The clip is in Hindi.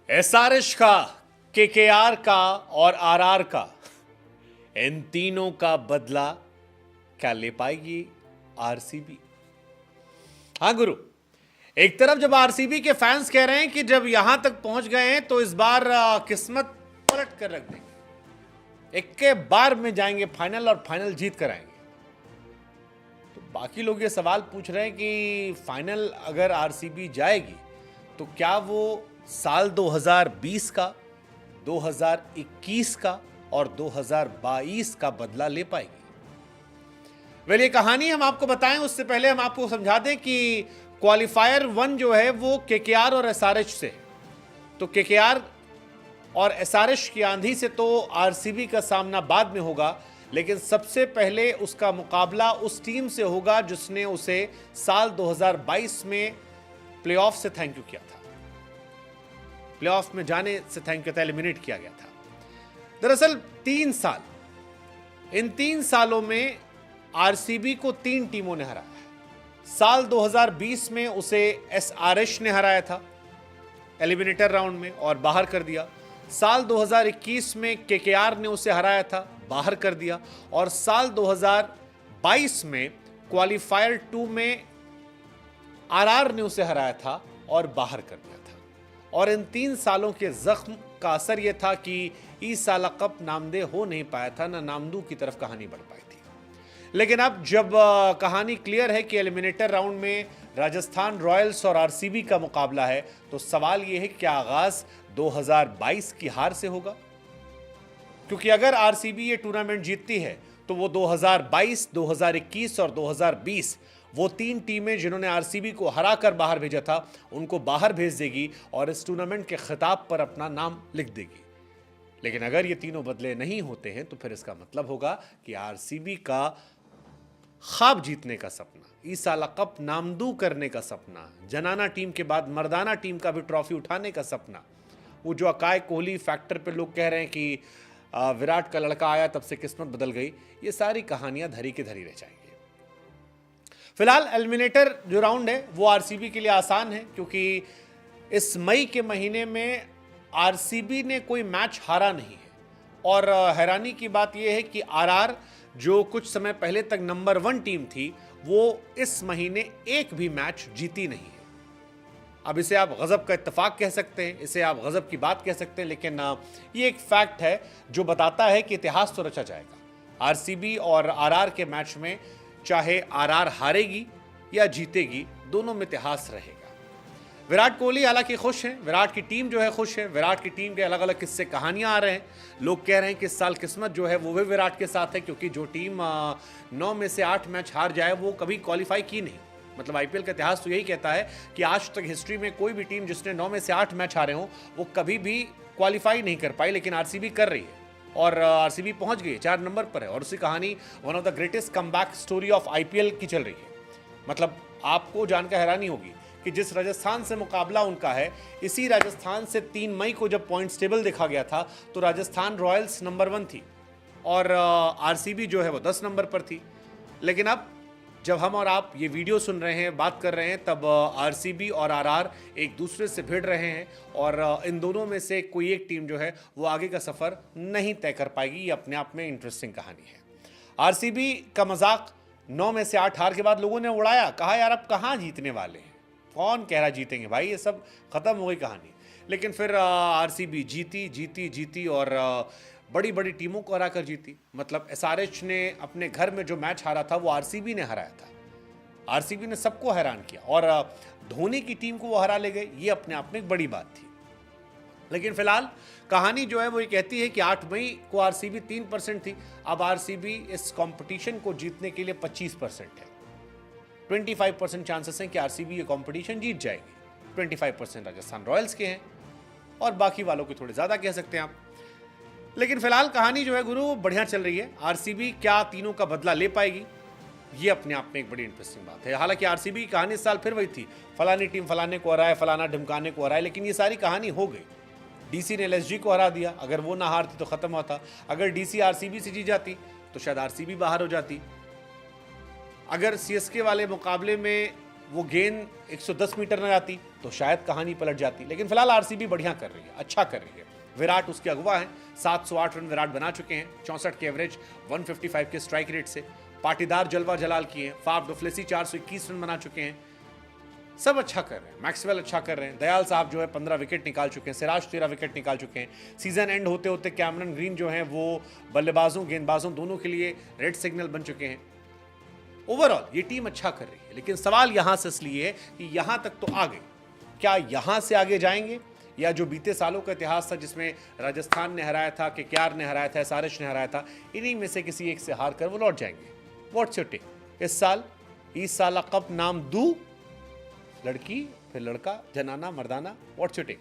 एसआरएच का, केकेआर का और आरआर का, इन तीनों का बदला क्या ले पाएगी आरसीबी? हाँ गुरु, एक तरफ जब आरसीबी के फैंस कह रहे हैं कि जब यहां तक पहुंच गए हैं तो इस बार किस्मत पलट कर रख देंगे, एक के बार में जाएंगे फाइनल और फाइनल जीत कर आएंगे, तो बाकी लोग ये सवाल पूछ रहे हैं कि फाइनल अगर आरसीबी जाएगी तो क्या वो साल 2020 का, 2021 का और 2022 का बदला ले पाएगी? वेल, ये कहानी हम आपको बताएं उससे पहले हम आपको समझा दें कि क्वालिफायर 1 जो है वो केकेआर और एसआरएच से, तो केकेआर और एसआरएच की आंधी से तो आरसीबी का सामना बाद में होगा, लेकिन सबसे पहले उसका मुकाबला उस टीम से होगा जिसने उसे साल 2022 में प्लेऑफ से थैंक यू किया था, प्लेऑफ में जाने से थैंक यू था, एलिमिनेट किया गया था। दरअसल 3 साल, इन 3 सालों में आरसीबी को 3 टीमों ने हराया है। साल 2020 में उसे एसआरएच ने हराया था एलिमिनेटर राउंड में और बाहर कर दिया। साल 2021 में केकेआर ने उसे हराया था, बाहर कर दिया। और साल 2022 में क्वालिफायर 2 में आरआर ने उसे हराया था और बाहर कर दिया था। और इन 3 सालों के जख्म का असर यह था कि इस साल कप नामदे हो नहीं पाया था, ना नामदू की तरफ कहानी बढ़ पाई थी। लेकिन अब जब कहानी क्लियर है कि एलिमिनेटर राउंड में राजस्थान रॉयल्स और आरसीबी का मुकाबला है, तो सवाल यह है कि क्या आगाज 2022 की हार से होगा? क्योंकि अगर आरसीबी ये टूर्नामेंट जीतती है तो वो 2022, 2021 और 2020 वो 3 टीमें जिन्होंने आरसीबी को हराकर बाहर भेजा था उनको बाहर भेज देगी और इस टूर्नामेंट के खिताब पर अपना नाम लिख देगी। लेकिन अगर ये तीनों बदले नहीं होते हैं तो फिर इसका मतलब होगा कि आरसीबी का ख्वाब जीतने का सपना, इस साल कप नामदू करने का सपना, जनाना टीम के बाद मर्दाना टीम का भी ट्रॉफी उठाने का सपना, वो जो अकाय कोहली फैक्टर पे लोग कह रहे हैं कि विराट का लड़का आया तब से किस्मत बदल गई, ये सारी कहानियां धरी की धरी रह जाएंगी। फिलहाल एलिमिनेटर जो राउंड है वो आरसीबी के लिए आसान है, क्योंकि इस मई के महीने में आरसीबी ने कोई मैच हारा नहीं है। और हैरानी की बात यह है कि आरआर जो कुछ समय पहले तक नंबर 1 टीम थी, वो इस महीने एक भी मैच जीती नहीं है। अब इसे आप गजब का इत्तेफाक कह सकते हैं, इसे आप गजब की बात कह सकते हैं, लेकिन ये एक फैक्ट है जो बताता है कि इतिहास तो रचा जाएगा। आरसीबी और आरआर के मैच में चाहे आरआर हारेगी या जीतेगी, दोनों में इतिहास रहेगा। विराट कोहली हालांकि खुश हैं, विराट की टीम जो है खुश है, विराट की टीम के अलग अलग किस्से कहानियां आ रहे हैं। लोग कह रहे हैं कि इस साल किस्मत जो है वो भी विराट के साथ है, क्योंकि जो टीम 9 में से 8 मैच हार जाए वो कभी क्वालिफाई की नहीं। मतलब आईपीएल का इतिहास तो यही कहता है कि आज तक हिस्ट्री में कोई भी टीम जिसने 9 में से 8 मैच हारे हों वो कभी भी क्वालिफाई नहीं कर पाई, लेकिन आरसीबी कर रही है और आरसीबी पहुंच गई है, 4 नंबर पर है। और उसकी कहानी one of the greatest comeback story of IPL की चल रही है। मतलब आपको जानकर हैरानी होगी कि जिस राजस्थान से मुकाबला उनका है, इसी राजस्थान से 3 मई को जब पॉइंट्स टेबल देखा गया था तो राजस्थान रॉयल्स नंबर 1 थी और आरसीबी जो है वो 10 नंबर पर थी। लेकिन अब जब हम और आप ये वीडियो सुन रहे हैं, बात कर रहे हैं, तब आरसीबी और आरआर एक दूसरे से भिड़ रहे हैं और इन दोनों में से कोई एक टीम जो है वो आगे का सफर नहीं तय कर पाएगी। ये अपने आप में इंटरेस्टिंग कहानी है। आरसीबी का मजाक 9 में से 8 हार के बाद लोगों ने उड़ाया, कहा यार अब कहाँ जीतने वाले हैं, कौन कह रहा जीतेंगे भाई, ये सब खत्म हो गई कहानी। लेकिन फिर आरसीबी जीती और बड़ी बड़ी टीमों को हरा कर जीती। मतलब एसआरएच ने अपने घर में जो मैच हारा था वो आरसीबी ने हराया था। आरसीबी ने सबको हैरान किया और धोनी की टीम को वो हरा ले गए, ये अपने आप में एक बड़ी बात थी। लेकिन फिलहाल कहानी जो है वो ये कहती है कि 8 मई को आरसीबी 3% थी, अब आरसीबी इस कंपटीशन को जीतने के लिए 25% है। 25% चांसेस हैं कि आरसीबी ये कंपटीशन जीत जाएगी। 25% राजस्थान रॉयल्स के हैं और बाकी वालों के थोड़े ज्यादा कह सकते हैं आप। लेकिन फिलहाल कहानी जो है गुरु बढ़िया चल रही है। आरसीबी क्या तीनों का बदला ले पाएगी, ये अपने आप में एक बड़ी इंटरेस्टिंग बात है। हालांकि आरसीबी की कहानी इस साल फिर वही थी, फलानी टीम फलाने को हराए, फलाना ढिमकाने को हराए, लेकिन ये सारी कहानी हो गई। डीसी ने एलएसजी को हरा दिया, अगर वो ना हारती तो खत्म होता। अगर डीसी आरसीबी से जीत जाती तो शायद आरसीबी बाहर हो जाती। अगर सीएसके वाले मुकाबले में वो गेंद 110 मीटर न जाती तो शायद कहानी पलट जाती, लेकिन फिलहाल आरसीबी बढ़िया कर रही है, अच्छा कर रही है। विराट उसके अगवा हैं, 708 रन विराट बना चुके हैं, 64 के एवरेज, 155 के स्ट्राइक रेट से। पाटीदार जलवा जलाल किए हैं, फाफ डुप्लेसी 421 रन बना चुके हैं। सब अच्छा कर रहे हैं, मैक्सवेल अच्छा कर रहे हैं, दयाल साहब जो है 15 विकेट निकाल चुके हैं, सिराज 13 विकेट निकाल चुके हैं। सीजन एंड होते होते कैमरन ग्रीन जो है वो बल्लेबाजों गेंदबाजों दोनों के लिए रेड सिग्नल बन चुके हैं। ओवरऑल ये टीम अच्छा कर रही है, लेकिन सवाल यहां से इसलिए है कि यहां तक तो आ गए, क्या यहां से आगे जाएंगे, या जो बीते सालों का इतिहास था जिसमें राजस्थान ने हराया था, केकेआर ने हराया था, एसआरएच ने हराया था, इन्हीं में से किसी एक से हार कर वो लौट जाएंगे। What's your take? इस साल कप नाम दू, लड़की फिर लड़का, जनाना मर्दाना, व्हाट्स योर टेक?